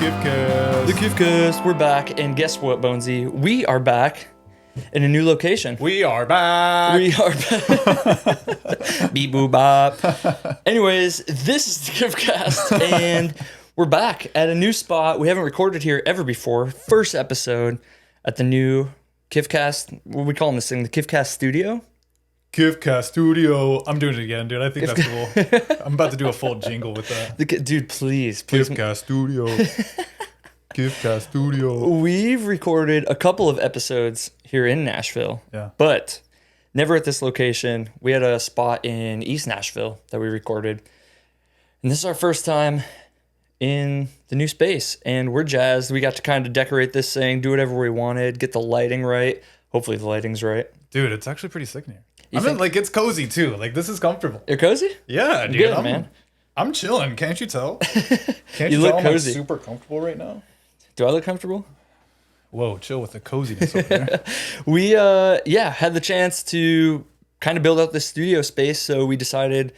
KIFCAST. The KIFCAST. We're back, and guess what, Bonesy? We are back in a new location. We are back. We are back. Beep boop bop. Anyways, this is the KIFCAST, and we're back at a new spot. We haven't recorded here ever before. First episode at the new KIFCAST. What are we calling this thing? The KIFCAST Studio? KIFCAST Studio. I'm doing it again, dude. I think that's cool. I'm about to do a full jingle with that. Dude, please. KIFCAST Studio. KIFCAST Studio. We've recorded a couple of episodes here in Nashville, but never at this location. We had a spot in East Nashville that we recorded, and this is our first time in the new space, and we're jazzed. We got to kind of decorate this thing, do whatever we wanted, get the lighting right. Hopefully the lighting's right. Dude, it's actually pretty sick in here. Like, it's cozy, too. Like, this is comfortable. You're cozy? Yeah, dude. Good, man. I'm chilling. Can't you tell? Can't You you look tell cozy. I'm super comfortable right now? Do I look comfortable? Whoa, chill with the coziness over there. We, had the chance to kind of build out this studio space, so we decided,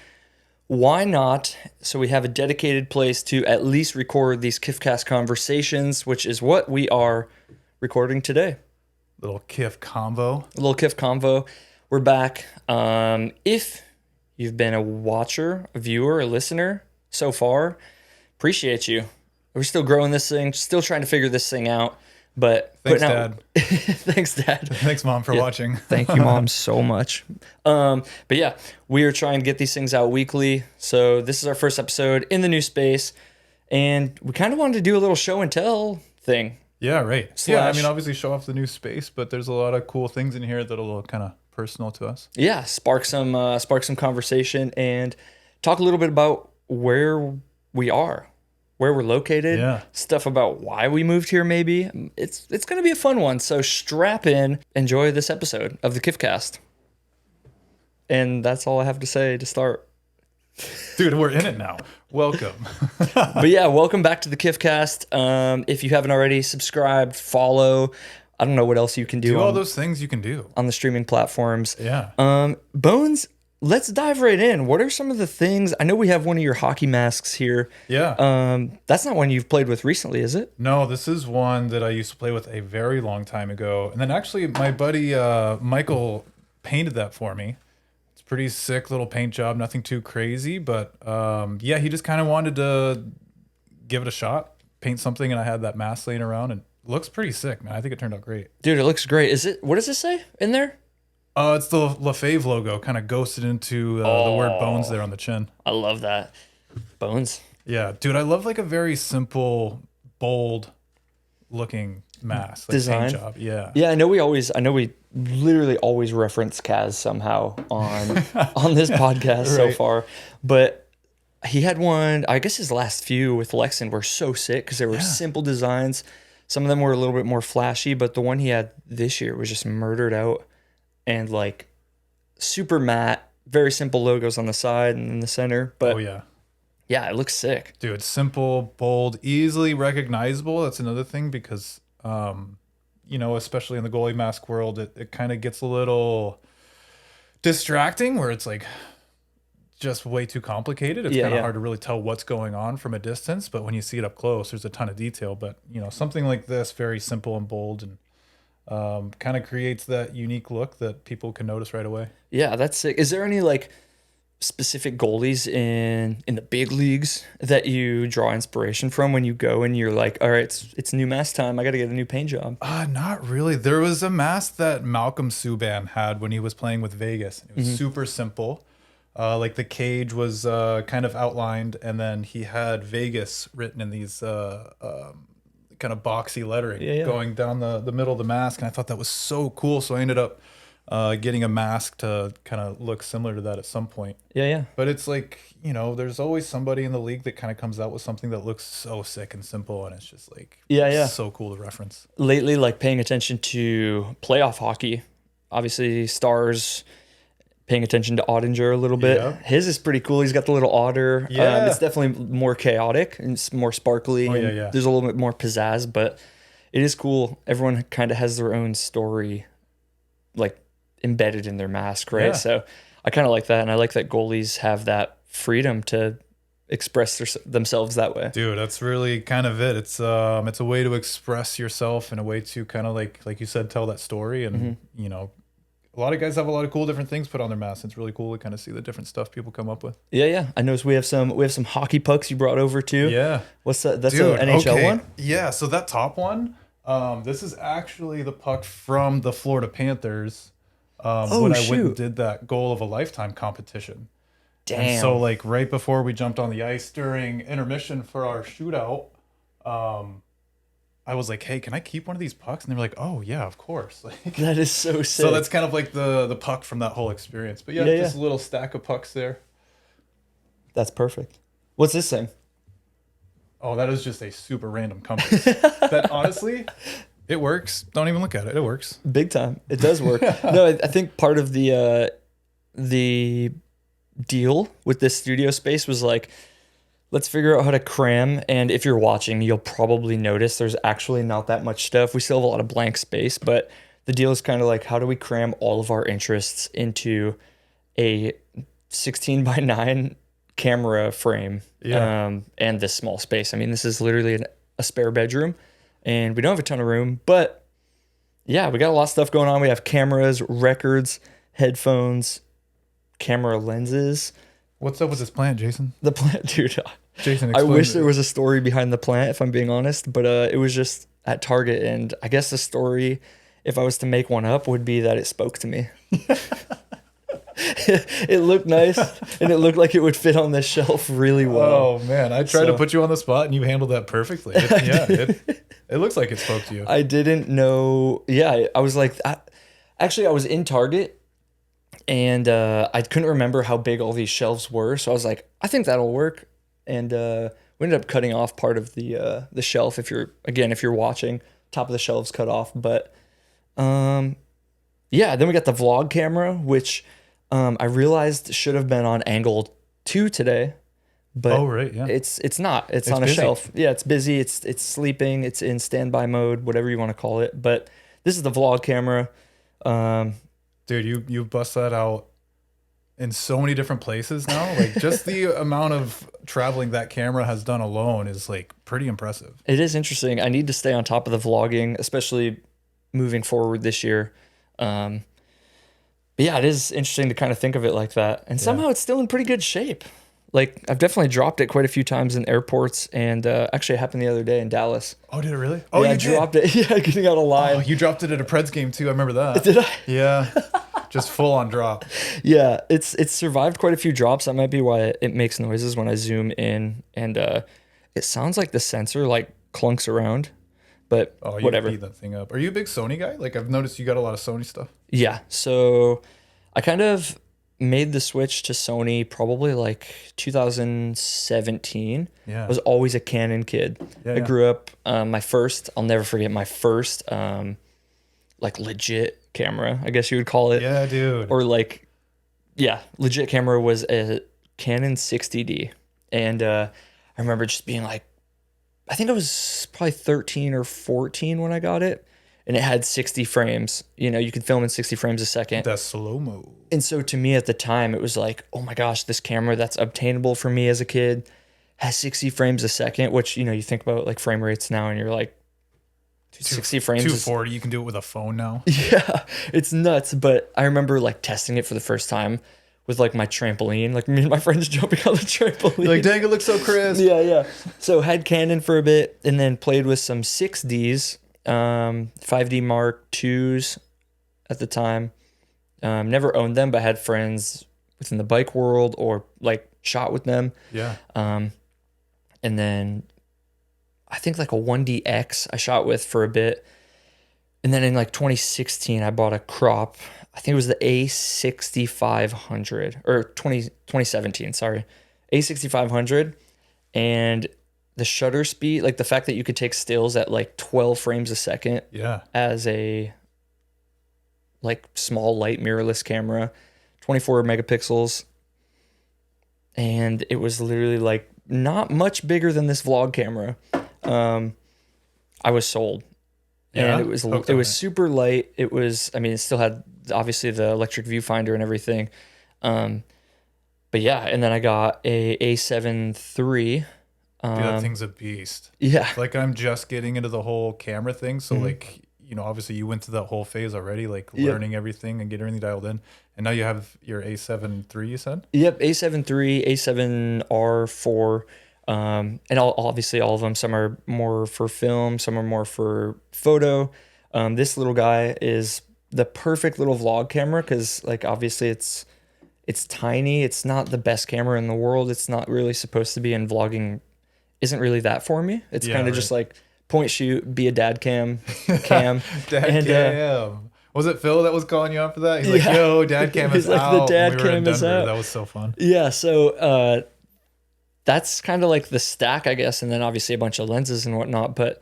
why not? So we have a dedicated place to at least record these KIFCAST conversations, which is what we are recording today. Little KIF convo. A little KIF convo. We're back. If you've been a watcher, a viewer, a listener so far, appreciate you. We're still growing this thing, still trying to figure this thing out. But Thanks, Dad. Thanks, Dad. Thanks, Mom, for watching. Thank you, Mom, so much. But yeah, we are trying to get these things out weekly. So this is our first episode in the new space, and we kind of wanted to do a little show and tell thing. Yeah, right. Yeah, I mean, obviously show off the new space, but there's a lot of cool things in here that'll kind of personal to us. Yeah, spark some conversation and talk a little bit about where we are, where we're located, stuff about why we moved here. Maybe it's going to be a fun one. So strap in, enjoy this episode of the KIFCAST. And that's all I have to say to start. Dude, we're in it now. Welcome. But yeah, welcome back to the KIFCAST. If you haven't already, subscribed, follow. I don't know what else you can do. All those things you can do on the streaming platforms. Yeah. Bones, let's dive right in. What are some of the things? I know we have one of your hockey masks here. Yeah. That's not one you've played with recently, is it? No, this is one that I used to play with a very long time ago. And then actually my buddy Michael painted that for me. It's a pretty sick little paint job, nothing too crazy, but yeah, he just kind of wanted to give it a shot, paint something, and I had that mask laying around, and looks pretty sick, man. I think it turned out great. Dude, it looks great. What does it say in there? It's the LaFave logo, kind of ghosted into the word bones there on the chin. I love that. Bones. Yeah, dude, I love like a very simple, bold looking mask. Like design. paint job. Yeah. Yeah, I know we literally always reference Kaz somehow on this podcast so far. But he had one, I guess his last few with Lexan were so sick because they were simple designs. Some of them were a little bit more flashy, but the one he had this year was just murdered out and like super matte, very simple logos on the side and in the center. But yeah, it looks sick. Dude, simple, bold, easily recognizable. That's another thing because, you know, especially in the goalie mask world, it kind of gets a little distracting where it's like just way too complicated. It's kind of hard to really tell what's going on from a distance, but when you see it up close, there's a ton of detail. But, you know, something like this, very simple and bold, and kind of creates that unique look that people can notice right away. Yeah, that's sick. Is there any like specific goalies in the big leagues that you draw inspiration from when you go and you're like, all right, it's new mask time, I got to get a new paint job? Not really. There was a mask that Malcolm Subban had when he was playing with Vegas. It was super simple. Like the cage was kind of outlined, and then he had Vegas written in these kind of boxy lettering going down the middle of the mask, and I thought that was so cool. So I ended up getting a mask to kind of look similar to that at some point. Yeah. But it's like, you know, there's always somebody in the league that kind of comes out with something that looks so sick and simple, and it's just like so cool to reference. Lately, like paying attention to playoff hockey, obviously Stars. Paying attention to Ottinger a little bit. Yeah. His is pretty cool. He's got the little otter. Yeah. It's definitely more chaotic and it's more sparkly. There's a little bit more pizzazz, but it is cool. Everyone kind of has their own story like embedded in their mask, right? So I kind of like that. And I like that goalies have that freedom to express themselves that way. Dude, that's really kind of it. It's a way to express yourself and a way to kind of like you said, tell that story. And you know, a lot of guys have a lot of cool different things put on their masks. It's really cool to kind of see the different stuff people come up with. Yeah. I noticed we have some hockey pucks you brought over too. Yeah. What's that? That's an NHL one? Yeah, so that top one, this is actually the puck from the Florida Panthers. When I went and did that goal of a lifetime competition. Damn. And so like right before we jumped on the ice during intermission for our shootout, I was like, hey, can I keep one of these pucks? And they were like, oh yeah, of course. Like, that is so sick. so that's kind of like the puck from that whole experience. But yeah, just a little stack of pucks there. That's perfect. What's this thing? Oh, that is just a super random compass. That honestly, it works. Don't even look at it. It works. Big time. It does work. No, I think part of the deal with this studio space was like, let's figure out how to cram. And if you're watching, you'll probably notice there's actually not that much stuff. We still have a lot of blank space, but the deal is kind of like, how do we cram all of our interests into a 16:9 camera frame? And this small space. I mean, this is literally a spare bedroom, and we don't have a ton of room, but yeah, we got a lot of stuff going on. We have cameras, records, headphones, camera lenses. What's up with this plant, Jason? The plant, dude. Jason, I wish there was a story behind the plant, if I'm being honest, but it was just at Target, and I guess the story, if I was to make one up, would be that it spoke to me. It looked nice, and it looked like it would fit on this shelf really well. Oh man, I tried to put you on the spot, and you handled that perfectly. It looks like it spoke to you. I didn't know. Yeah, I was like, actually, I was in Target, and I couldn't remember how big all these shelves were, so I was like, I think that'll work. And we ended up cutting off part of the shelf. If you're watching, top of the shelves cut off. But yeah, then we got the vlog camera, which I realized should have been on angle 2 today. But it's not. It's on a busy shelf. Yeah, it's busy. It's sleeping. It's in standby mode, whatever you want to call it. But this is the vlog camera. Dude, you bust that out in so many different places now. Like just the amount of traveling that camera has done alone is like pretty impressive. It is interesting. I need to stay on top of the vlogging, especially moving forward this year. But yeah, it is interesting to kind of think of it like that. And somehow it's still in pretty good shape. Like I've definitely dropped it quite a few times in airports, and actually it happened the other day in Dallas. Oh, did it really? Oh, yeah, you dropped it. Yeah, getting out of line. Oh, you dropped it at a Preds game too. I remember that. Did I? Yeah. Just full on drop. Yeah, it's survived quite a few drops. That might be why it makes noises when I zoom in, and it sounds like the sensor like clunks around, but whatever. Beat that thing up. Are you a big Sony guy? Like I've noticed you got a lot of Sony stuff. Yeah, so I kind of made the switch to Sony probably like 2017. Yeah, I was always a Canon kid. I grew up. I'll never forget my first like legit camera, I guess you would call it. Yeah, dude. Or like, yeah, legit camera was a Canon 60D. And I remember just being like, I think I was probably 13 or 14 when I got it. And it had 60 frames. You know, you could film in 60 frames a second. That's slow-mo. And so to me at the time, it was like, oh my gosh, this camera that's obtainable for me as a kid has 60 frames a second, which, you know, you think about like frame rates now and you're like, 60 frames 240, you can do it with a phone now. Yeah, it's nuts. But I remember like testing it for the first time with like my trampoline, like me and my friends jumping on the trampoline. You're like, dang, it looks so crisp. Yeah. So had Canon for a bit, and then played with some 6Ds, 5D Mark IIs at the time. Never owned them, but had friends within the bike world or like shot with them. Yeah. And then I think like a 1DX I shot with for a bit. And then in like 2016, I bought a crop. I think it was the A6500 or 2017, sorry. A6500. And the shutter speed, like the fact that you could take stills at like 12 frames a second as a like small light mirrorless camera, 24 megapixels. And it was literally like not much bigger than this vlog camera. I was sold, and it was super light. It was, I mean, it still had obviously the electric viewfinder and everything. But But yeah, and then I got a A7 III. Dude, that thing's a beast. Yeah. Like I'm just getting into the whole camera thing. So Mm-hmm. like, you know, obviously you went through that whole phase already, like Yep. learning everything and getting everything dialed in. And now you have your A7 III, you said? Yep, A7 III, A7R4, and obviously all of them. Some are more for film, some are more for photo. This little guy is the perfect little vlog camera because, like, obviously it's tiny. It's not the best camera in the world. It's not really supposed to be, and vlogging isn't really that for me. It's Yeah, kind of right. just like point shoot, be a dad cam, Dad and cam. Was it Phil that was calling you out for that? He's like, yeah, yo, dad cam is he's like the out when we dad were in cam is Denver. out. That was so fun. Yeah, so that's kind of like the stack, I guess, and then obviously a bunch of lenses and whatnot. But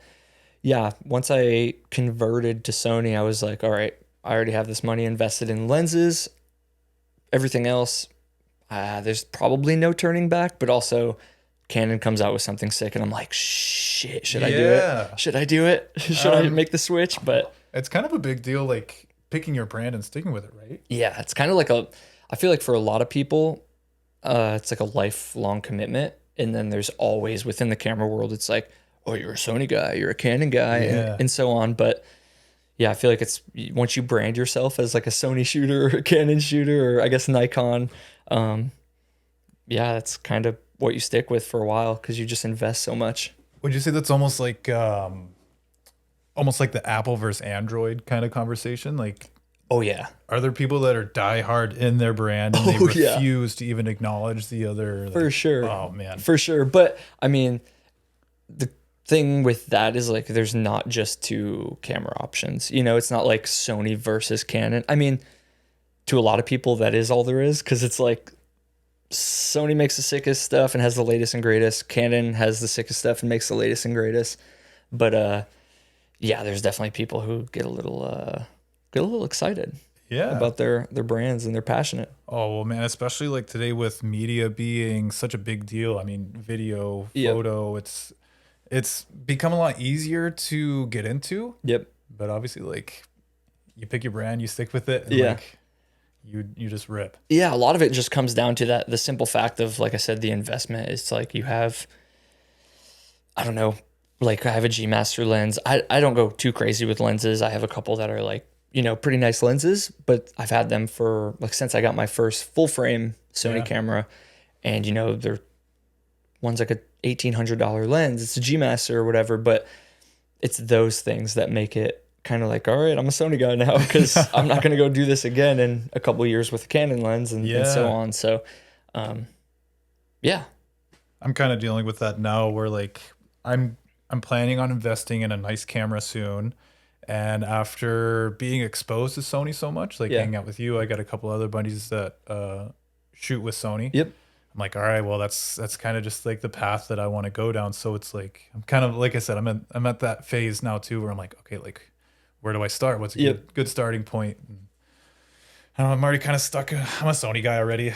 yeah, once I converted to Sony, I was like, all right, I already have this money invested in lenses. Everything else, there's probably no turning back. But also, Canon comes out with something sick, and I'm like, shit, should I do Yeah. it? Should I do it? Should I make the switch? But It's kind of a big deal, like picking your brand and sticking with it, right? yeah, it's kind of like I feel like for a lot of people, it's like a lifelong commitment. And then there's always within the camera world, it's like, oh, you're a Sony guy, you're a Canon guy, Yeah. and so on. But yeah, I feel like it's once you brand yourself as like a Sony shooter or a Canon shooter, or I guess Nikon, yeah, that's kind of what you stick with for a while because you just invest so much. Would you say that's almost like the Apple versus Android kind of conversation? Like, Oh yeah, are there people that are diehard in their brand and they Oh, yeah. refuse to even acknowledge the other? for Like, sure. oh man. For sure. But I mean, the thing with that is like there's not just two camera options. You know, it's not like Sony versus Canon. I mean, to a lot of people, that is all there is because it's like Sony makes the sickest stuff and has the latest and greatest. Canon has the sickest stuff and makes the latest and greatest. But yeah, there's definitely people who get a little excited Yeah. about their brands and they're passionate. Oh well, man, especially like today with media being such a big deal. I mean, video, Yep. photo, it's become a lot easier to get into, Yep. but obviously like you pick your brand, you stick with it, and Yeah. like you just rip. Yeah, a lot of it just comes down to that the simple fact of, like I said, the investment. It's like you have, I don't know, like I have a G Master lens. I don't go too crazy with lenses. I have a couple that are like, you know, pretty nice lenses, but I've had them for like since I got my first full frame Sony Yeah. camera, and you know, they're one's like a $1,800 lens. It's a G Master or whatever, but it's those things that make it kind of like, all right, I'm a Sony guy now because I'm not going to go do this again in a couple of years with a Canon lens and so Yeah. on. So, yeah, I'm kind of dealing with that now where like I'm planning on investing in a nice camera soon. And after being exposed to Sony so much, like Yeah. hanging out with you, I got a couple other buddies that shoot with Sony. Yep. I'm like, all right, well, that's kind of just like the path that I want to go down. So it's like I'm kind of like I said, I'm at that phase now too, where I'm like, okay, like where do I start? What's a Yep. good starting point? And I don't know, I'm already kind of stuck. I'm a Sony guy already.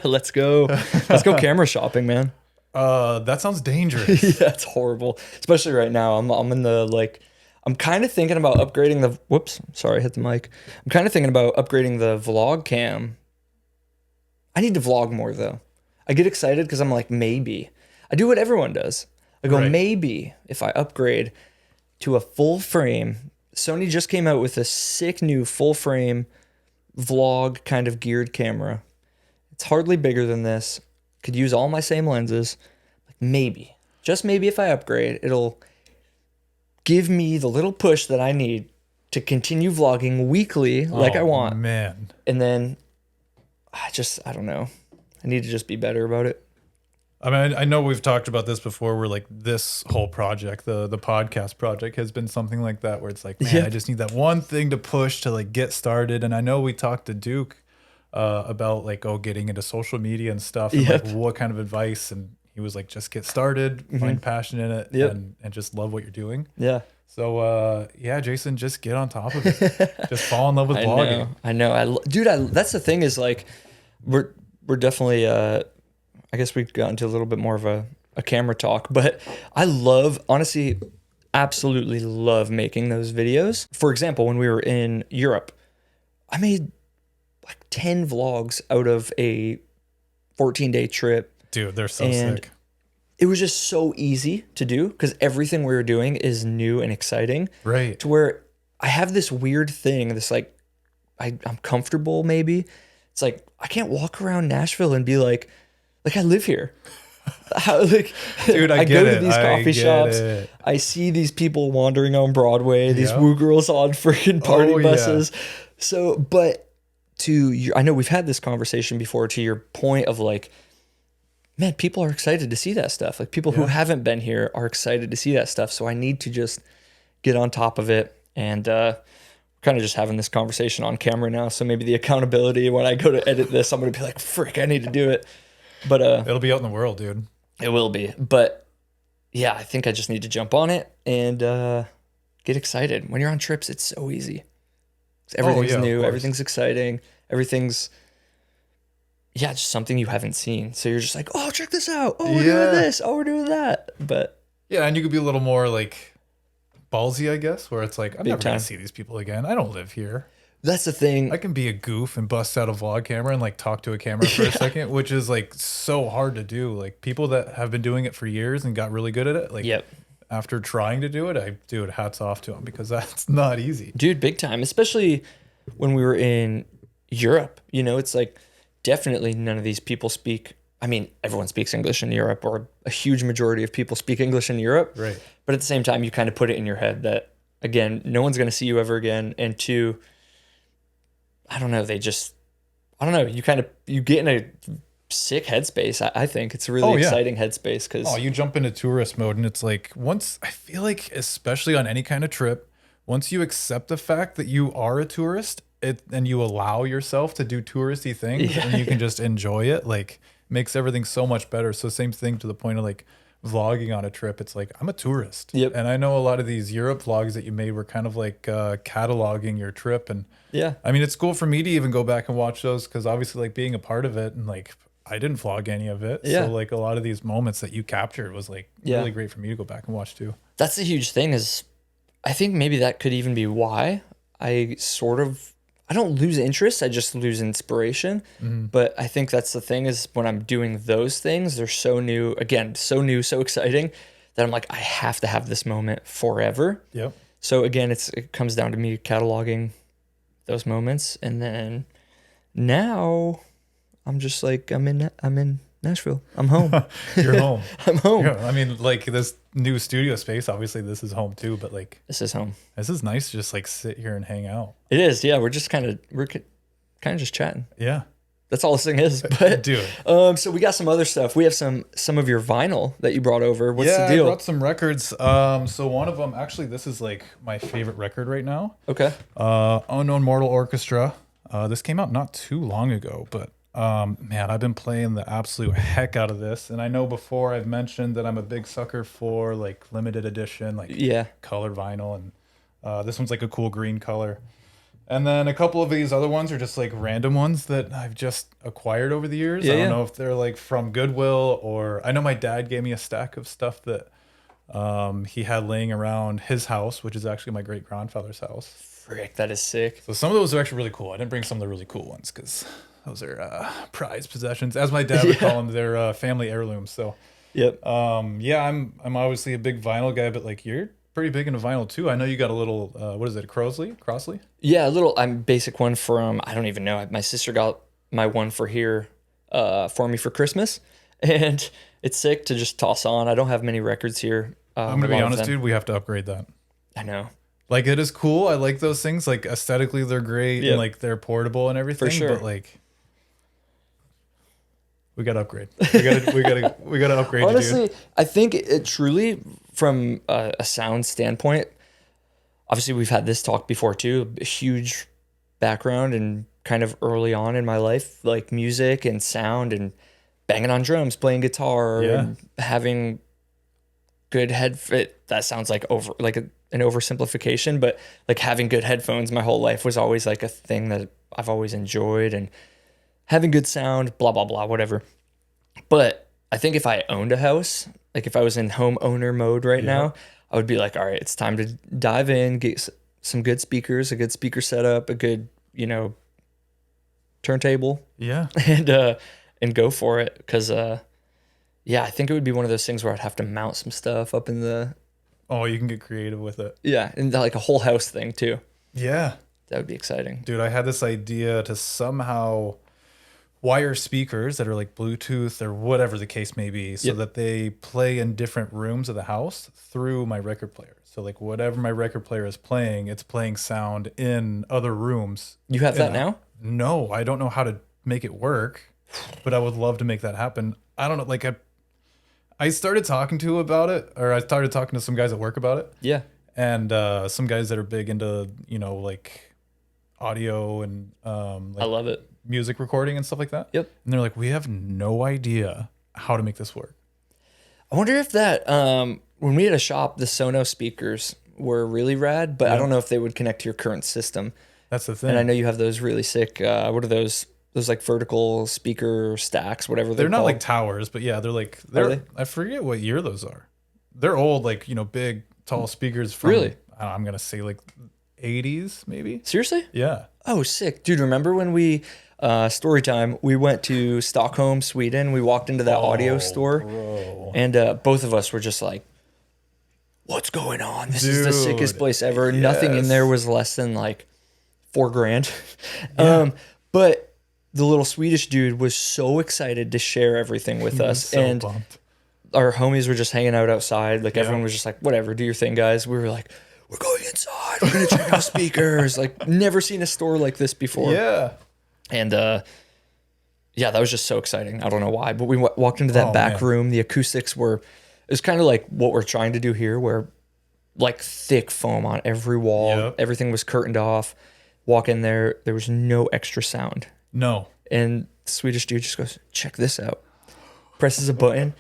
let's go camera shopping, man. That sounds dangerous. Yeah, it's horrible, especially right now. I'm in the like, I'm kind of thinking about upgrading the. Whoops, sorry, I hit the mic. I'm kind of thinking about upgrading the vlog cam. I need to vlog more though. I get excited because I'm like, maybe I do what everyone does. I go, Right. maybe if I upgrade to a full frame. Sony just came out with a sick new full frame vlog kind of geared camera. It's hardly bigger than this. Could use all my same lenses. Maybe, just maybe if I upgrade, it'll give me the little push that I need to continue vlogging weekly like I Oh, want. man. And then I don't know. I need to just be better about it. I mean, I know we've talked about this before where like this whole project, the podcast project has been something like that where it's like, man, Yep. I just need that one thing to push to like get started. And I know we talked to Duke about like, getting into social media and stuff and Yep. like what kind of advice. And he was like, just get started, find passion in it Yep. and just love what you're doing. Yeah. So yeah, Jason, just get on top of it. Just fall in love with vlogging. I know. Dude, that's the thing is like, we're definitely, I guess we got into a little bit more of a camera talk, but I honestly, absolutely love making those videos. For example, when we were in Europe, I made like 10 vlogs out of a 14-day trip. Dude, they're so And sick. it was just so easy to do because everything we were doing is new and exciting. Right. To where I have this weird thing, this like, I'm comfortable maybe. It's like, I can't walk around Nashville and be like I live here. How, like, Dude, I go get to it. these I coffee get shops. it. I see these people wandering on Broadway, these Yeah. woo girls on freaking party Oh, yeah. buses. So, but I know we've had this conversation before, to your point of like, man, people are excited to see that stuff. Like people who haven't been here are excited to see that stuff. So I need to just get on top of it. And kind of just having this conversation on camera now. So maybe the accountability when I go to edit this, I'm going to be like, frick, I need to do it. But It'll be out in the world, dude. it will be. But yeah, I think I just need to jump on it and get excited. When you're on trips, it's so easy. Everything's yeah, of new. course. Everything's exciting. Everything's, just something you haven't seen. So you're just like, oh, check this out. Oh, we're doing this. Oh, we're doing that. But Yeah, and you could be a little more like ballsy, I guess, where it's like, I'm never time. gonna see these people again. I don't live here. that's the thing. I can be a goof and bust out a vlog camera and like talk to a camera for a second, which is like so hard to do. Like people that have been doing it for years and got really good at it, like Yep. after trying to do it, hats off to them because that's not easy. Dude, big time. Especially when we were in Europe. It's like definitely none of these people speak. I mean, everyone speaks English in Europe, or a huge majority of people speak English in Europe. Right. But at the same time, you kind of put it in your head that, again, no one's going to see you ever again. And two, I don't know, you get in a sick headspace. I think it's a really exciting headspace because Oh, you jump into tourist mode and it's like I feel like, especially on any kind of trip, once you accept the fact that you are a tourist and you allow yourself to do touristy things and you can just enjoy it, like makes everything so much better. So same thing to the point of like vlogging on a trip. It's like, I'm a tourist. Yep. And I know a lot of these Europe vlogs that you made were kind of like cataloging your trip. And yeah. I mean, it's cool for me to even go back and watch those because obviously like being a part of it and like I didn't vlog any of it. Yeah. So like a lot of these moments that you captured was like really great for me to go back and watch too. That's the huge thing is I think maybe that could even be why I don't lose interest. I just lose inspiration. But I think that's the thing is when I'm doing those things, they're so new, so exciting that I'm like, I have to have this moment forever. Yep. So again, it comes down to me cataloging those moments. And then now I'm just like, I'm in Nashville. I'm home. You're home. I'm home. Yeah, I mean, like this new studio space, obviously this is home too, but like This is home. this is nice to just like sit here and hang out. It is. Yeah. We're kind of just chatting. Yeah. That's all this thing is. But Dude. so we got some other stuff. We have some of your vinyl that you brought over. What's the I deal? brought some records. So one of them, actually, this is like my favorite record right now. Okay. Unknown Mortal Orchestra. This came out not too long ago, but man, I've been playing the absolute heck out of this. And I know before I've mentioned that I'm a big sucker for like limited edition, like colored vinyl. And this one's like a cool green color. And then a couple of these other ones are just like random ones that I've just acquired over the years. I don't know if they're like from Goodwill or I know my dad gave me a stack of stuff that he had laying around his house, which is actually my great grandfather's house. Frick, that is sick. So some of those are actually really cool. I didn't bring some of the really cool ones because those are prized possessions, as my dad would call them. They're family heirlooms. So Yep. I'm obviously a big vinyl guy, but like you're pretty big into vinyl too. I know you got a little what is it, Crossley? Yeah, a little. I'm basic one from I don't even know. My sister got my one for here for me for Christmas, and it's sick to just toss on. I don't have many records here. I'm gonna be honest, dude. We have to upgrade that. I know. Like it is cool. I like those things. Like aesthetically, they're great and like they're portable and everything. For sure. But like, we gotta upgrade. We gotta upgrade. Honestly, dude. I think it truly, from a sound standpoint, obviously we've had this talk before too. A huge background and kind of early on in my life, like music and sound and banging on drums, playing guitar, and having good that sounds like an oversimplification, but like having good headphones my whole life was always like a thing that I've always enjoyed, and having good sound, blah, blah, blah, whatever. But I think if I owned a house, like if I was in homeowner mode right now, I would be like, all right, it's time to dive in, get some good speakers, a good speaker setup, a good, turntable. Yeah. and go for it. Because yeah, I think it would be one of those things where I'd have to mount some stuff up in the Oh, you can get creative with it. and like a whole house thing too. Yeah. That would be exciting. Dude, I had this idea to somehow wire speakers that are like Bluetooth or whatever the case may be, so that they play in different rooms of the house through my record player. So like whatever my record player is playing, it's playing sound in other rooms. You have that now? No, I don't know how to make it work, but I would love to make that happen. I don't know, like I started talking to about it, or I started talking to some guys at work about it. Yeah. And some guys that are big into, like audio and I love it. music recording and stuff like that. Yep. And they're like, we have no idea how to make this work. I wonder if that when we had a shop, the Sonos speakers were really rad, but I don't know if they would connect to your current system. That's the thing. And I know you have those really sick. What are those? Those like vertical speaker stacks, whatever they're not called. like towers, but yeah, they're like I forget what year those are. They're old, like big, tall speakers from. Really? I'm gonna say like 80s, maybe. Seriously? Yeah. Oh, sick, dude! Remember when we story time? We went to Stockholm, Sweden. We walked into that audio store, bro. and both of us were just like, "What's going on? This is the sickest place ever." Yes. Nothing in there was less than like $4,000. But the little Swedish dude was so excited to share everything with us, So and pumped. our homies were just hanging out outside. Like everyone was just like, "Whatever, do your thing, guys." We were like, "We're going inside. We're gonna check out speakers." Like never seen a store like this before. Yeah. And yeah, that was just so exciting. I don't know why, but we walked into that back room. The acoustics were, it was kind of like what we're trying to do here, where like thick foam on every wall. Yep. Everything was curtained off. Walk in there, there was no extra sound. No. And the Swedish dude just goes, "Check this out." Presses a button.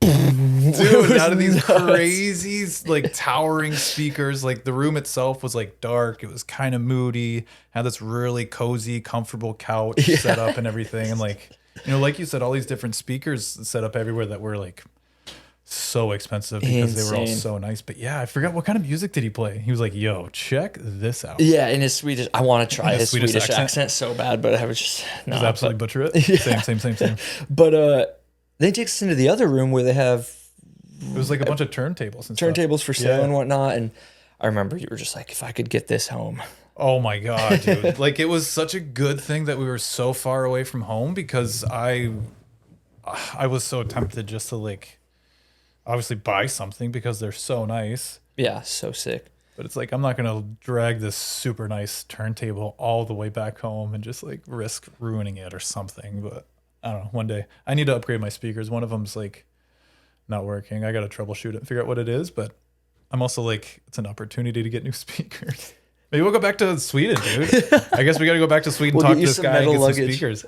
Dude, out of these crazy, like towering speakers, like the room itself was like dark. It was kind of moody, had this really cozy, comfortable couch set up and everything. And like, like you said, all these different speakers set up everywhere that were like so expensive because they were all so nice. But yeah, I forgot what kind of music did he play? He was like, "Yo, check this out." Yeah, in his Swedish, I want to try his Swedish Swedish accent so bad, but I was just Just absolutely butcher it. Same. But then he takes us into the other room where they have It was like a bunch of turntables and turntables for sale and whatnot. And I remember you were just like, "If I could get this home." Oh my God, dude. Like it was such a good thing that we were so far away from home, because I was so tempted just to like obviously buy something because they're so nice. Yeah, so sick. But it's like, I'm not going to drag this super nice turntable all the way back home and just like risk ruining it or something. But I don't know, one day I need to upgrade my speakers. One of them's like not working. I got to troubleshoot it and figure out what it is. But I'm also like, it's an opportunity to get new speakers. Maybe we'll go back to Sweden, dude. I guess we got to go back to Sweden, talk to this guy, and get some speakers.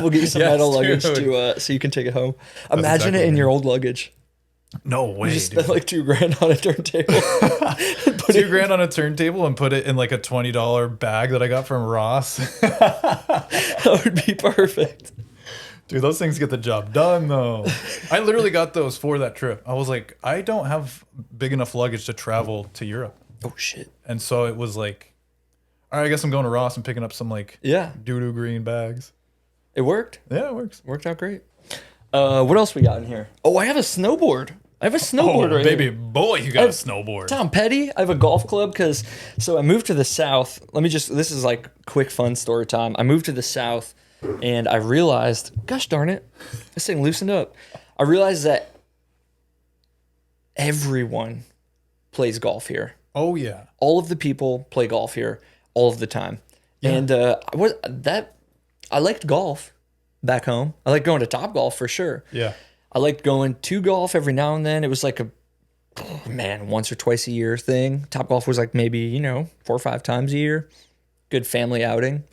We'll get you some metal luggage dude. to so you can take it home. Imagine exactly it in right. your old luggage. No way, You just dude. spent like $2,000 on a turntable. $2,000 on a turntable and put it in like a $20 bag that I got from Ross. That would be perfect. Dude, those things get the job done though. I literally got those for that trip. I was like, I don't have big enough luggage to travel to Europe. Oh shit. And so it was like, all right, I guess I'm going to Ross and picking up some like doo-doo green bags. It worked. Yeah, it works. Worked out great. What else we got in here? Oh, I have a snowboard. I have a snowboard right baby here. boy, you got a snowboard. Tom Petty. I have a golf club so I moved to the South. This is like quick fun story time. I moved to the South and I realized, gosh darn it, this thing loosened up. I realized that everyone plays golf here. Oh yeah. All of the people play golf here all of the time. Yeah. And I liked golf back home. I like going to Top Golf for sure. Yeah. I liked going to golf every now and then. It was like once or twice a year thing. Top Golf was like maybe, 4 or 5 times a year. Good family outing.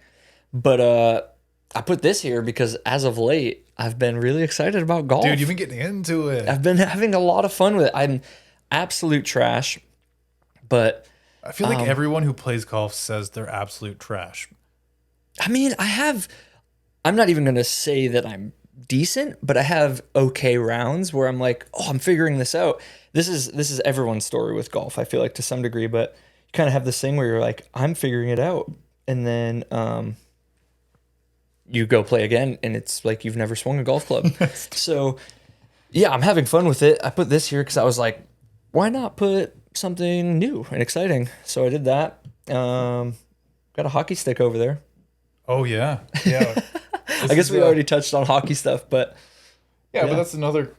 But I put this here because as of late, I've been really excited about golf. Dude, you've been getting into it. I've been having a lot of fun with it. I'm absolute trash, but I feel like everyone who plays golf says they're absolute trash. I mean, I'm not even going to say that I'm decent, but I have okay rounds where I'm like, oh, I'm figuring this out. This is everyone's story with golf, I feel like, to some degree, but you kind of have this thing where you're like, I'm figuring it out. And then you go play again, and it's like you've never swung a golf club. So, yeah, I'm having fun with it. I put this here because I was like, why not put something new and exciting? So I did that. Got a hockey stick over there. Oh yeah, yeah. I guess we already touched on hockey stuff, but yeah, but that's another.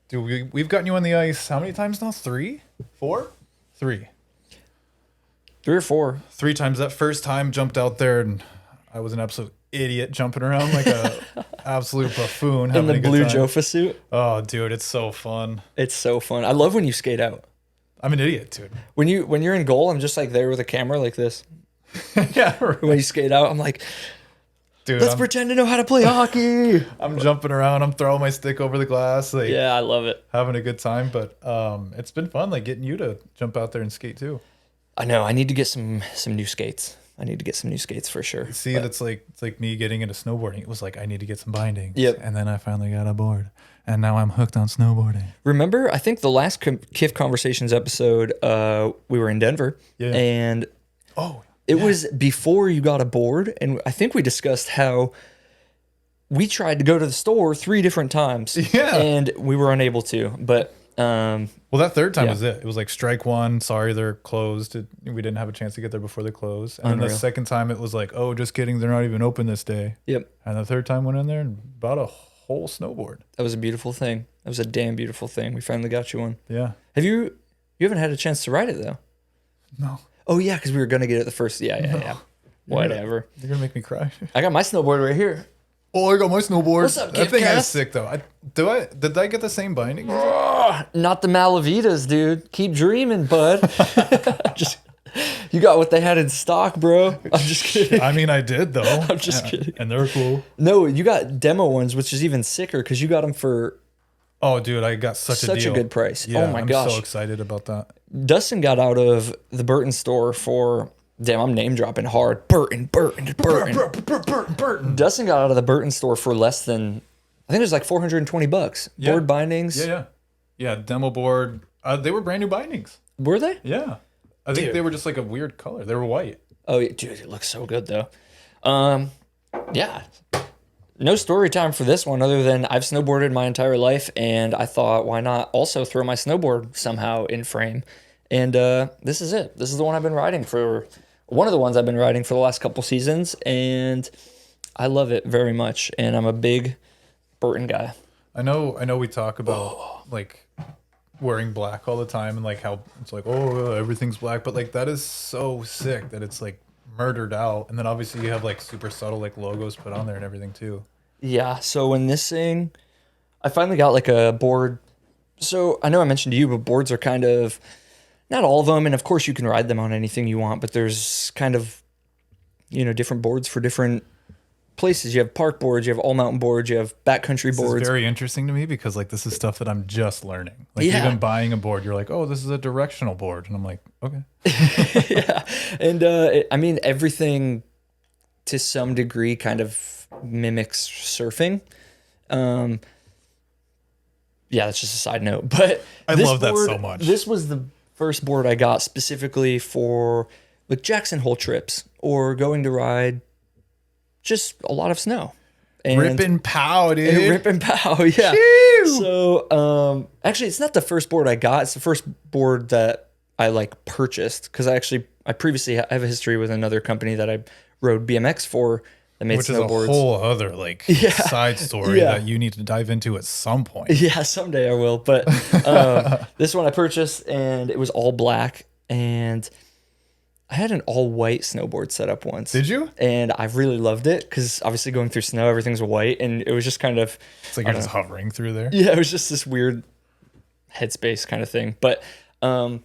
Dude, we've gotten you on the ice how many times now? 3, 4, 3. 3 or 4. 3 times. That first time jumped out there and I was an absolute idiot jumping around like a absolute buffoon. In the having a blue good time. Jofa suit. Oh, dude, it's so fun. It's so fun. I love when you skate out. I'm an idiot, dude. When you're in goal, I'm just like there with a camera like this. Yeah, right. When you skate out, I'm like, dude, let's pretend to know how to play hockey. I'm jumping around. I'm throwing my stick over the glass. Like, Yeah, I love it. having a good time. But it's been fun, like getting you to jump out there and skate too. I know. I need to get some new skates. I need to get some new skates for sure. See, it's like me getting into snowboarding. It was like I need to get some bindings. Yep. And then I finally got a board, and now I'm hooked on snowboarding. Remember, I think the last KIF Conversations episode, we were in Denver, and it was before you got a board, and I think we discussed how we tried to go to the store 3 different times, and we were unable to. But well, that third time was it. It was like strike one. Sorry, they're closed. We didn't have a chance to get there before they closed. And then the second time, it was like, oh, just kidding. They're not even open this day. Yep. And the third time went in there and bought a whole snowboard. That was a beautiful thing. That was a damn beautiful thing. We finally got you one. Yeah. Have you haven't had a chance to ride it though? No. Oh yeah, because we were gonna get it the first. Yeah. Whatever. You're gonna make me cry. I got my snowboard right here. Oh, I got my snowboard. What's up, that thing KIFCAST? is sick though. Did I get the same binding? Not the Malavitas, dude. Keep dreaming, bud. Just you got what they had in stock, bro. I'm just kidding. I mean, I did though. I'm just kidding. And they're cool. No, you got demo ones, which is even sicker because you got them for Oh, dude, I got such a deal. good price. Yeah, Oh my gosh. I'm so excited about that. Dustin got out of the Burton store for damn, I'm name dropping hard. Burton. Burton. Dustin got out of the Burton store for less than I think it was like $420. Yeah. Board bindings. Yeah, demo board. They were brand new bindings. Were they? Yeah. I think they were just like a weird color. They were white. Oh, yeah, dude, it looks so good though. Yeah. No story time for this one other than I've snowboarded my entire life, and I thought, why not also throw my snowboard somehow in frame? And this is it. This is the one I've been riding for. One of the ones I've been riding for the last couple seasons, and I love it very much. And I'm a big Burton guy. I know we talk about like wearing black all the time and like how it's like, oh, everything's black, but like that is so sick that it's like murdered out. And then obviously you have like super subtle like logos put on there and everything too. Yeah, so when this thing, I finally got like a board. So I know I mentioned to you, but boards are kind of, not all of them, and of course you can ride them on anything you want, but there's kind of, different boards for different places. You have park boards, you have all mountain boards, you have backcountry boards. It's very interesting to me because like this is stuff that I'm just learning. Like even buying a board, you're like, oh, this is a directional board, and I'm like, okay. Yeah, and I mean everything to some degree kind of mimics surfing. Yeah, that's just a side note, but I love that so much. This was the first board I got specifically for like Jackson Hole trips or going to ride just a lot of snow. And Rip and pow, dude. Rip and pow, yeah. Phew. So actually it's not the first board I got. It's the first board that I like purchased because I previously have a history with another company that I rode BMX for that made snowboards. Is a whole other side story that you need to dive into at some point. Yeah, someday I will. But this one I purchased and it was all black, and I had an all white snowboard set up once. Did you? And I really loved it because obviously going through snow, everything's white, and it was just kind of. It's like you're just hovering through there. Yeah, it was just this weird headspace kind of thing. But all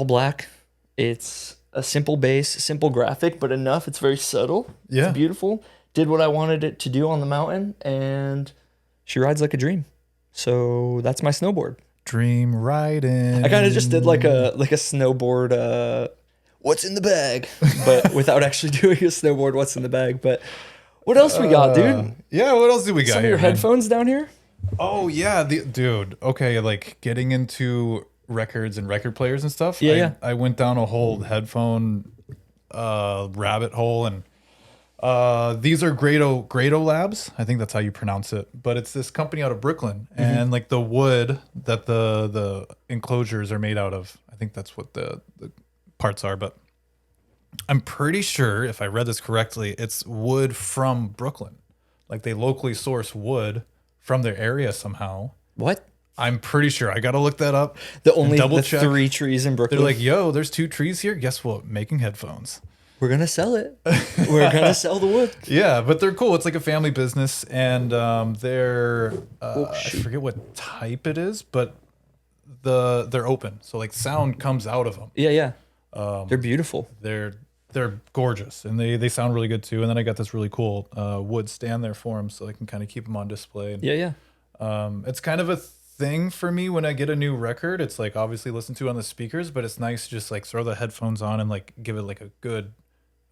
black. It's a simple base, simple graphic, but enough. It's very subtle. Yeah. It's beautiful. Did what I wanted it to do on the mountain, and she rides like a dream. So that's my snowboard. Dream riding. I kind of just did like a snowboard. What's in the bag? But without actually doing a snowboard. What's in the bag? But what else we got, dude? Yeah. What else do we got? Some of your headphones down here. Oh yeah, dude. Okay, like getting into records and record players and stuff. Yeah. I went down a whole headphone rabbit hole, and These are Grado Labs. I think that's how you pronounce it. But it's this company out of Brooklyn, and like the wood that the enclosures are made out of. I think that's what the parts are. But I'm pretty sure, if I read this correctly, it's wood from Brooklyn. Like they locally source wood from their area somehow. What? I'm pretty sure. I got to look that up. The 3 trees in Brooklyn. They're like, yo, there's 2 trees here. Guess what? Making headphones. We're going to sell it. We're going to sell the wood. Yeah, but they're cool. It's like a family business, and they're I forget what type it is, but they're open, so like sound comes out of them. Yeah. They're beautiful. They're gorgeous, and they sound really good too. And then I got this really cool wood stand there for them, so I can kind of keep them on display. And, Yeah. it's kind of a thing for me when I get a new record. It's like obviously listen to it on the speakers, but it's nice to just like throw the headphones on and like give it like a good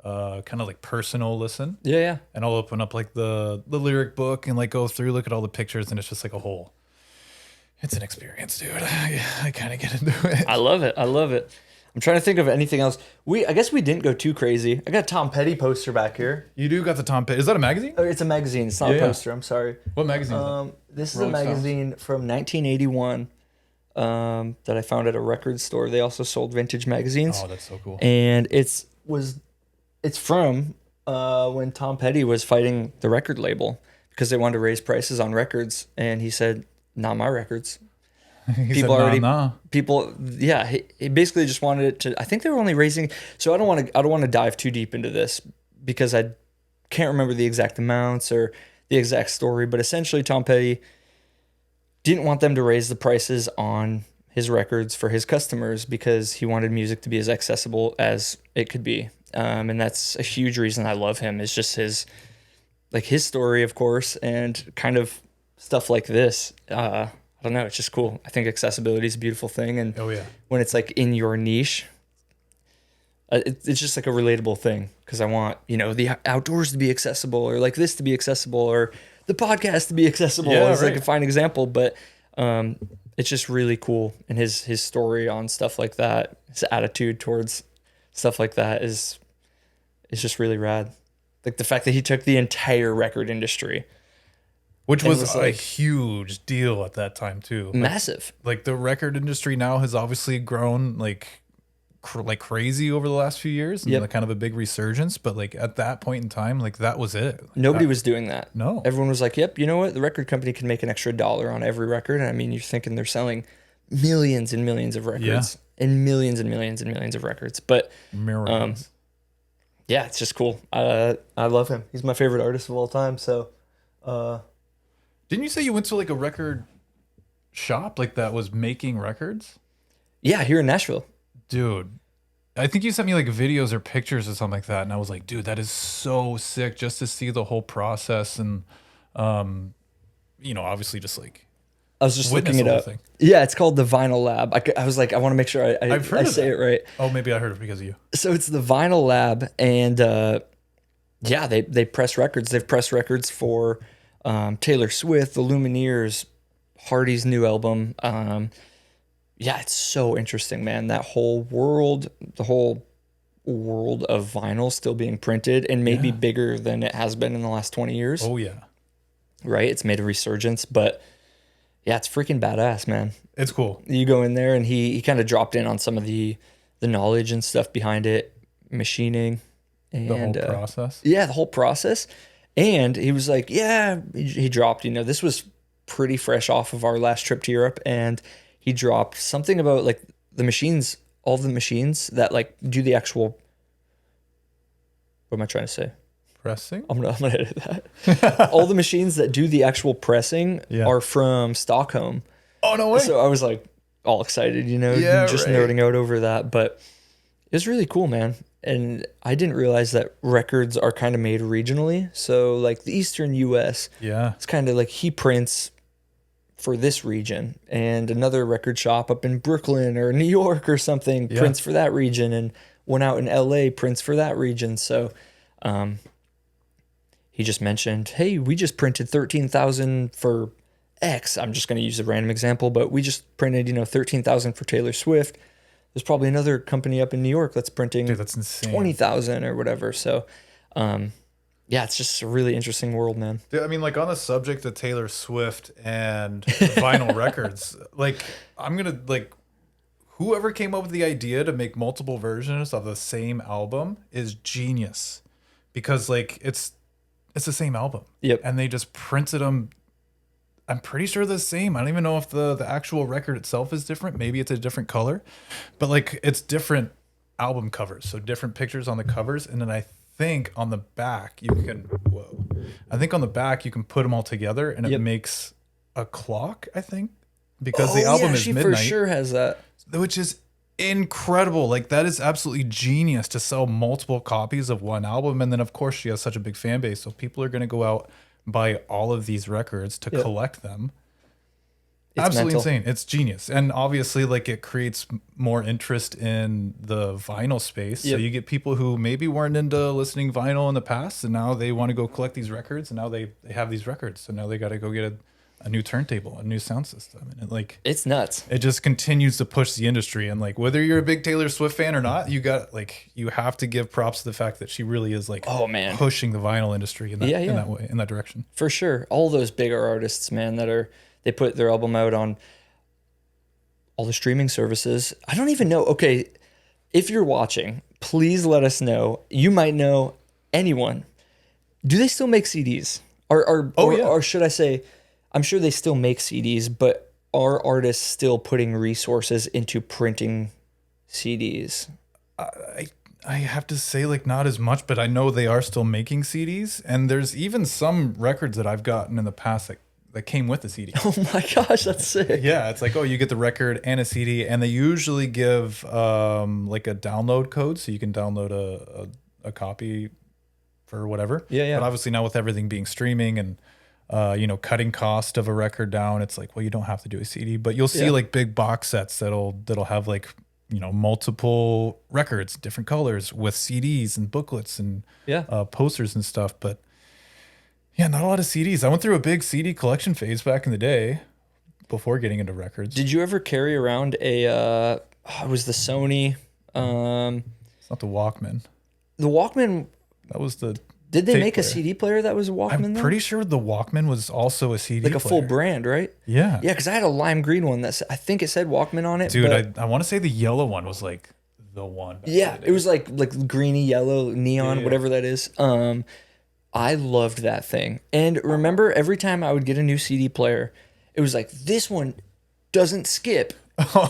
kind of like personal listen. Yeah. And I'll open up like the lyric book and like go through, look at all the pictures, and it's just like a whole. It's an experience, dude. I kind of get into it. I love it. I'm trying to think of anything else. I guess we didn't go too crazy. I got a Tom Petty poster back here. You do got the Tom Petty. Is that a magazine? Oh, it's a magazine. It's not a poster. I'm sorry. What magazine is it? This is Rolling a magazine from 1981 that I found at a record store. They also sold vintage magazines. Oh, that's so cool. And it's from when Tom Petty was fighting the record label because they wanted to raise prices on records, and he said, "Not my records." People, yeah. He basically just wanted it to. I think they were only raising. So I don't want to dive too deep into this because I can't remember the exact amounts or the exact story. But essentially, Tom Petty didn't want them to raise the prices on his records for his customers because he wanted music to be as accessible as it could be. And that's a huge reason I love him, is just his story, of course, and kind of stuff like this. I don't know. It's just cool. I think accessibility is a beautiful thing. And when it's like in your niche, it's just like a relatable thing, because I want, the outdoors to be accessible, or like this to be accessible, or the podcast to be accessible as like a fine example. But it's just really cool. And his story on stuff like that, his attitude towards stuff like that is just really rad. Like the fact that he took the entire record industry, which was a huge deal at that time too. Massive. Like the record industry now has obviously grown like crazy over the last few years, and kind of a big resurgence. But like at that point in time, like that was it. Like, nobody was doing that. No. Everyone was like, "Yep, you know what? The record company can make an extra $1 on every record." And I mean, you're thinking they're selling millions and millions of records, and millions and millions and millions of records. But yeah, it's just cool. I love him. He's my favorite artist of all time. So. Didn't you say you went to like a record shop like that was making records? Yeah, here in Nashville. Dude, I think you sent me like videos or pictures or something like that, and I was like, dude, that is so sick just to see the whole process. And obviously just like I was just looking it up. Thing. Yeah, it's called the Vinyl Lab. I was like, I want to make sure I say it right. Oh, maybe I heard it because of you. So it's the Vinyl Lab, and they press records. They've pressed records for Taylor Swift, the Lumineers, Hardy's new album. It's so interesting, man. That whole world, the whole world of vinyl still being printed, and maybe bigger than it has been in the last 20 years. Oh yeah. Right? It's made a resurgence, but yeah, it's freaking badass, man. It's cool. You go in there, and he kind of dropped in on some of the knowledge and stuff behind it, machining, and the whole process. Yeah, the whole process. And he was like, he dropped, this was pretty fresh off of our last trip to Europe. And he dropped something about like the machines, all the machines that like do the actual, what am I trying to say? Pressing? I'm gonna edit that. All the machines that do the actual pressing are from Stockholm. Oh, no way. So I was like all excited, nerding out over that. But it was really cool, man. And I didn't realize that records are kind of made regionally. So like the Eastern US, it's kind of like he prints for this region, and another record shop up in Brooklyn or New York or something prints for that region, and one out in LA prints for that region. So he just mentioned, hey, we just printed 13,000 for X. I'm just going to use a random example, but we just printed, 13,000 for Taylor Swift. There's probably another company up in New York that's printing that's insane. 20,000 or whatever. So yeah, it's just a really interesting world, man. Yeah, I mean, like on the subject of Taylor Swift and vinyl records, like I'm gonna like whoever came up with the idea to make multiple versions of the same album is genius, because like it's the same album. Yep. And they just printed them. I'm pretty sure the same. I don't even know if the actual record itself is different. Maybe it's a different color, but like it's different album covers, so different pictures on the covers, and then I think on the back you can I think on the back you can put them all together and it makes a clock, I think, because the album is she midnight, for sure has that. which is incredible. Like that is absolutely genius to sell multiple copies of one album. And then of course she has such a big fan base, so people are going to go out buy all of these records to collect them. It's absolutely mental. Insane. It's genius. And obviously like it creates more interest in the vinyl space. So you get people who maybe weren't into listening vinyl in the past, and now they want to go collect these records, and now they have these records. So now they got to go get a new turntable, a new sound system. And it's nuts. It just continues to push the industry. And like, whether you're a big Taylor Swift fan or not, you have to give props to the fact that she really is like, pushing the vinyl industry in that, in that way, in that direction. For sure. All those bigger artists, man, they put their album out on all the streaming services. I don't even know. Okay. If you're watching, please let us know. You might know anyone. Do they still make CDs? Or should I say, I'm sure they still make CDs, but are artists still putting resources into printing CDs? I have to say, like, not as much, but I know they are still making CDs. And there's even some records that I've gotten in the past that came with the CD. Oh my gosh, that's sick. Yeah, it's like, oh, you get the record and a CD, and they usually give like a download code, so you can download a copy for whatever. Yeah. But obviously now with everything being streaming and cutting cost of a record down, it's like, well, you don't have to do a CD, but you'll see like big box sets that'll have like, multiple records, different colors with CDs and booklets and posters and stuff. But yeah, not a lot of CDs. I went through a big CD collection phase back in the day before getting into records. Did you ever carry around it was the Sony? It's not the Walkman. The Walkman. That was the. Did they make a CD player that was a Walkman? I'm pretty sure the Walkman was also a CD player. Like a full brand, right? Yeah. Yeah, because I had a lime green one I think it said Walkman on it. Dude, I want to say the yellow one was like the one. Yeah, it was like greeny yellow neon, whatever that is. I loved that thing. And remember, every time I would get a new CD player, it was like, this one doesn't skip.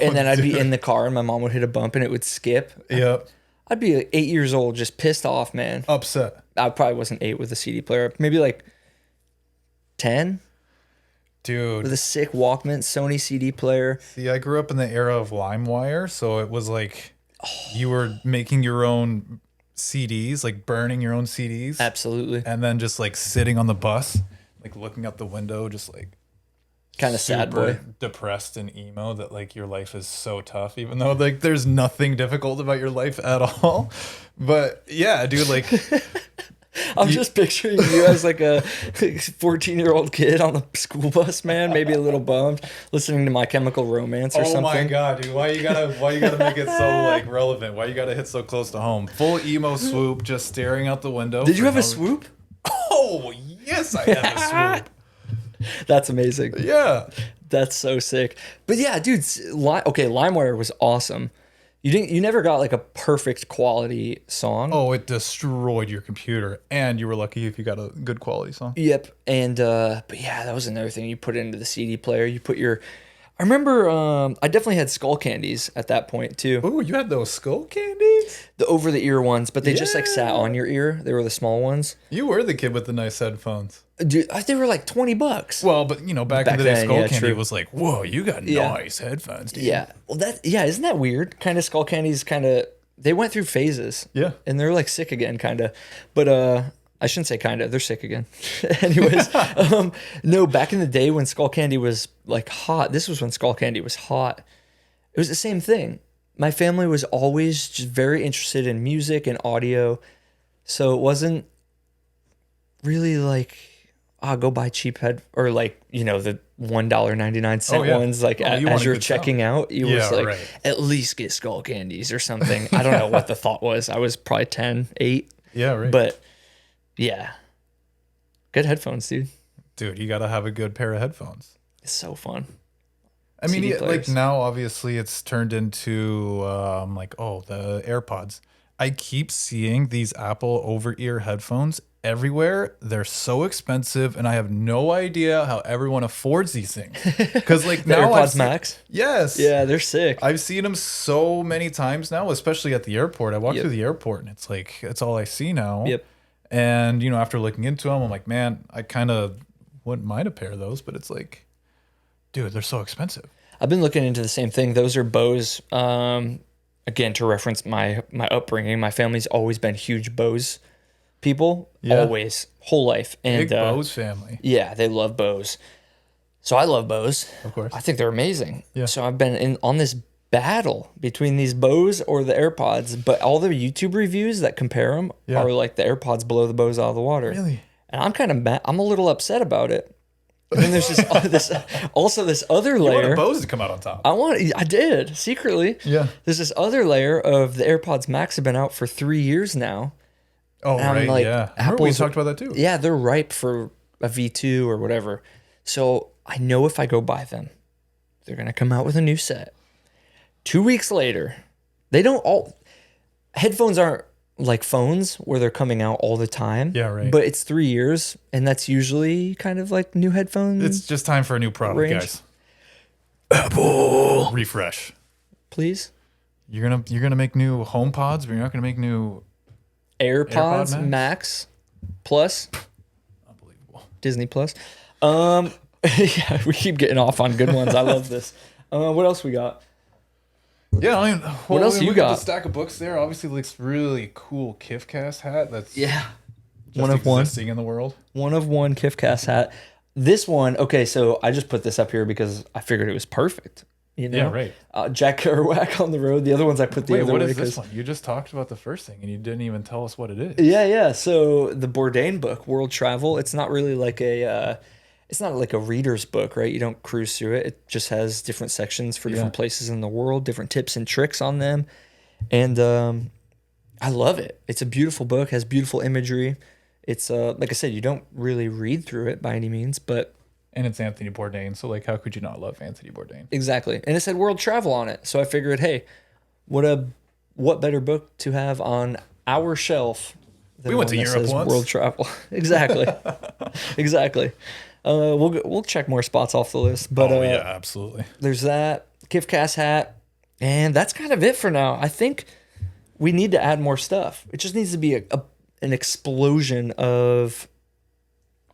And then I'd be in the car and my mom would hit a bump and it would skip. Yep. I'd be like 8 years old, just pissed off, man. Upset. I probably wasn't 8 with a CD player. Maybe like 10. Dude. With a sick Walkman Sony CD player. See, I grew up in the era of LimeWire, so it was like you were making your own CDs, like burning your own CDs. Absolutely. And then just like sitting on the bus, like looking out the window, just like kind of sad boy, depressed and emo that like your life is so tough, even though like there's nothing difficult about your life at all. But yeah, dude, like I'm just picturing you as like a 14-year-old kid on the school bus, man, maybe a little bummed, listening to My Chemical Romance or something. Oh my god, dude, why you gotta make it so like relevant? Why you gotta hit so close to home? Full emo swoop, just staring out the window. Did you have a swoop? Oh yes, I had a swoop. That's amazing. Yeah. That's so sick. But yeah, dude, LimeWire was awesome. You never got like a perfect quality song. Oh, it destroyed your computer, and you were lucky if you got a good quality song. Yep. And but yeah, that was another thing. You put it into the CD player. You put I remember I definitely had skull candies at that point too. Oh, you had those skull candies? The over the ear ones, but they just like sat on your ear. They were the small ones. You were the kid with the nice headphones. Dude, they were like $20. Well, but back in the day, skull candy was like, whoa, you got nice headphones, dude. Yeah. Well, isn't that weird? Kind of skull candies they went through phases. Yeah. And they're like sick again, kind of. But I shouldn't say kind of. They're sick again. Anyways, no, back in the day when skull candy was like hot, this was when skull candy was hot. It was the same thing. My family was always just very interested in music and audio. So it wasn't really like, go buy cheap or like, the $1.99 ones, like as you're checking out, you was like, at least get skull candies or something. I don't know what the thought was. I was probably 10, 8. Yeah, right. But yeah, Good headphones, dude. Dude, you got to have a good pair of headphones. It's so fun. I mean, CD like players. now, obviously, it's turned into the AirPods. I keep seeing these Apple over-ear headphones everywhere. They're so expensive, and I have no idea how everyone affords these things. Because like The now, AirPods Max. yes, Yeah, they're sick. I've seen them so many times now, especially at the airport. I walk Yep. through the airport, and it's like it's all I see now. Yep. And after looking into them, I'm like, man, I kind of wouldn't mind a pair of those, but it's like, dude, they're so expensive. I've been looking into the same thing. Those are Bose. Again, to reference my upbringing, my family's always been huge Bose people. Yeah. Always, whole life. And Big Bose family, yeah, they love Bose. So I love Bose. of course. I think they're amazing. Yeah. So I've been on this battle between these Bose or the AirPods, but all the YouTube reviews that compare them Yeah. are like the AirPods blow the Bose out of the water. Really? And I'm kind of mad. I'm a little upset about it. And then there's this other You layer. want Bose to come out on top. I did secretly. Yeah. There's this other layer of the AirPods Max have been out for 3 years now. Oh, And I'm right. like, Yeah. I remember we Apple's- talked about that too. Yeah, they're ripe for a V2 or whatever. So I know if I go buy them, they're gonna come out with a new set. 2 weeks later, headphones aren't like phones where they're coming out all the time. Yeah, right. But it's 3 years, and that's usually kind of like new headphones. It's just time for a new product, Range. guys. Apple refresh. Please. You're gonna make new HomePods, but you're not gonna make new. AirPods AirPod Max Plus. Unbelievable. Disney Plus. Yeah, we keep getting off on good ones. I love this. What else we got? Yeah. I mean, What else you we got? The stack of books there. Obviously, looks really cool. KIFCAST hat. That's Yeah. just One of one. existing in the world. One of one KIFCAST hat. This one, okay, so I just put this up here because I figured it was perfect. You know? Yeah, right. Jack Kerouac on the road. The other ones I put the Wait, other what way is this 'cause- one? You just talked about the first thing, and you didn't even tell us what it is. Yeah. So the Bourdain book, World Travel, it's not really like it's not like a reader's book, right? You don't cruise through it. It just has different sections for different places in the world, different tips and tricks on them. And I love it. It's a beautiful book, has beautiful imagery. It's like I said, you don't really read through it by any means, but And it's Anthony Bourdain, so like, how could you not love Anthony Bourdain? exactly. And it said world travel on it. So I figured, hey, what better book to have on our shelf than We went one to that Europe says once. World travel. Exactly. Exactly. We'll check more spots off the list, but yeah, absolutely. there's that KIFCAST hat, and that's kind of it for now. I think we need to add more stuff. It just needs to be an explosion of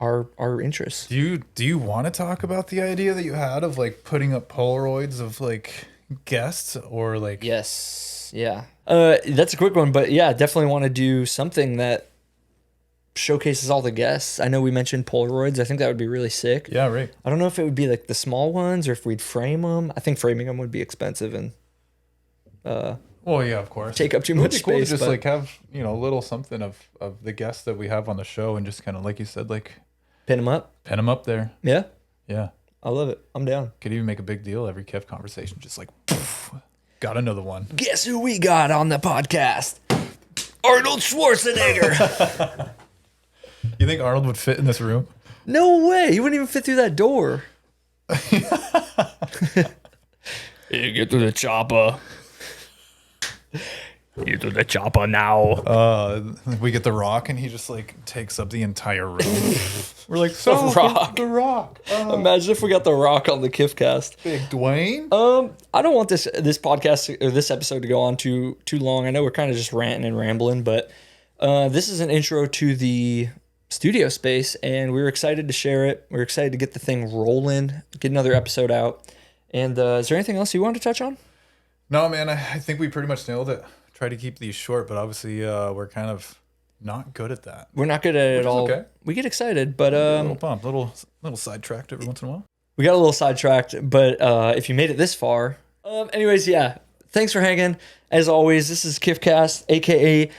our interests. Do you want to talk about the idea that you had of like putting up Polaroids of like guests or like? Yes. Yeah. That's a quick one, but yeah, definitely want to do something that showcases all the guests. I know we mentioned Polaroids. I think that would be really sick. Yeah, right. I don't know if it would be like the small ones or if we'd frame them. I think framing them would be expensive and Well, yeah, of course. take up too It would much be cool to space. just But like have a little something of the guests that we have on the show and just kind of like you said, like pin them up. pin them up there. Yeah. Yeah, I love it. I'm down. could even make a big deal every Kev conversation, just like poof, got another one. Guess who we got on the podcast? Arnold Schwarzenegger. You think Arnold would fit in this room? No way. He wouldn't even fit through that door. You get to the chopper. You to the chopper now. We get the Rock, and he just like takes up the entire room. We're like, so Rock. the Rock, Imagine if we got the Rock on the KIFCAST. big Dwayne. I don't want this podcast or this episode to go on too long. I know we're kind of just ranting and rambling, but this is an intro to the studio space, and we're excited to share it. We're excited to get the thing rolling, get another episode out. And is there anything else you want to touch on? No, man, I think we pretty much nailed it. Try to keep these short, but obviously we're kind of not good at that. We're not good at it at all. okay. We get excited, but Little bump, little sidetracked every once in a while. we got a little sidetracked. But if you made it this far, anyways, yeah. Thanks for hanging. As always, this is KIFCAST, aka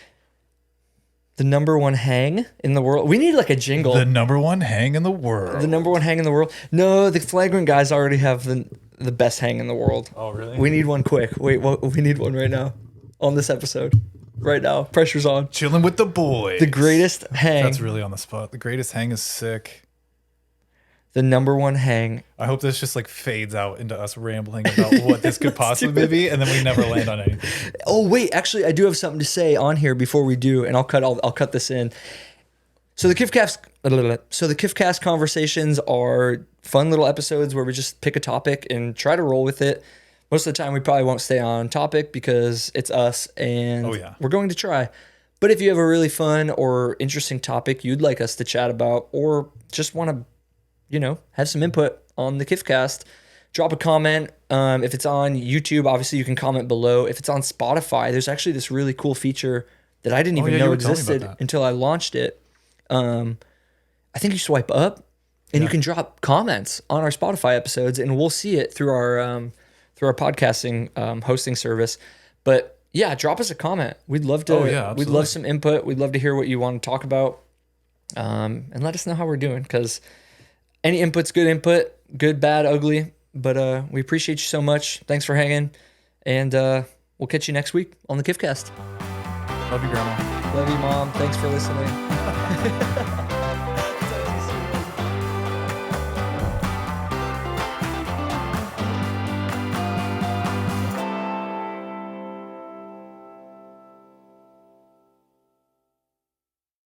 the number one hang in the world. We need like a jingle. The number one hang in the world. The number one hang in the world. No, the Flagrant guys already have the best hang in the world. Oh, really? We need one quick. Wait, we need one right now on this episode. right now. Pressure's on. Chilling with the boys. The greatest hang. That's really on the spot. The greatest hang is sick. The number one hang. I hope this just like fades out into us rambling about what this could possibly be, and then we never land on anything. Oh wait, actually, I do have something to say on here before we do, and I'll cut this in. So the KIFCAST conversations are fun little episodes where we just pick a topic and try to roll with it. Most of the time, we probably won't stay on topic because it's us, and we're going to try. But if you have a really fun or interesting topic you'd like us to chat about, or just want to, have some input on the KIFCAST, drop a comment. If it's on YouTube, obviously you can comment below. If it's on Spotify, there's actually this really cool feature that I didn't even know existed until I launched it. I think you swipe up and you can drop comments on our Spotify episodes, and we'll see it through our podcasting hosting service. But yeah, drop us a comment. We'd love to. We'd love some input. We'd love to hear what you want to talk about, and let us know how we're doing, because any input's good input, good, bad, ugly. But we appreciate you so much. Thanks for hanging, and we'll catch you next week on the KIFCAST. Love you, Grandma. Love you, Mom. Thanks for listening.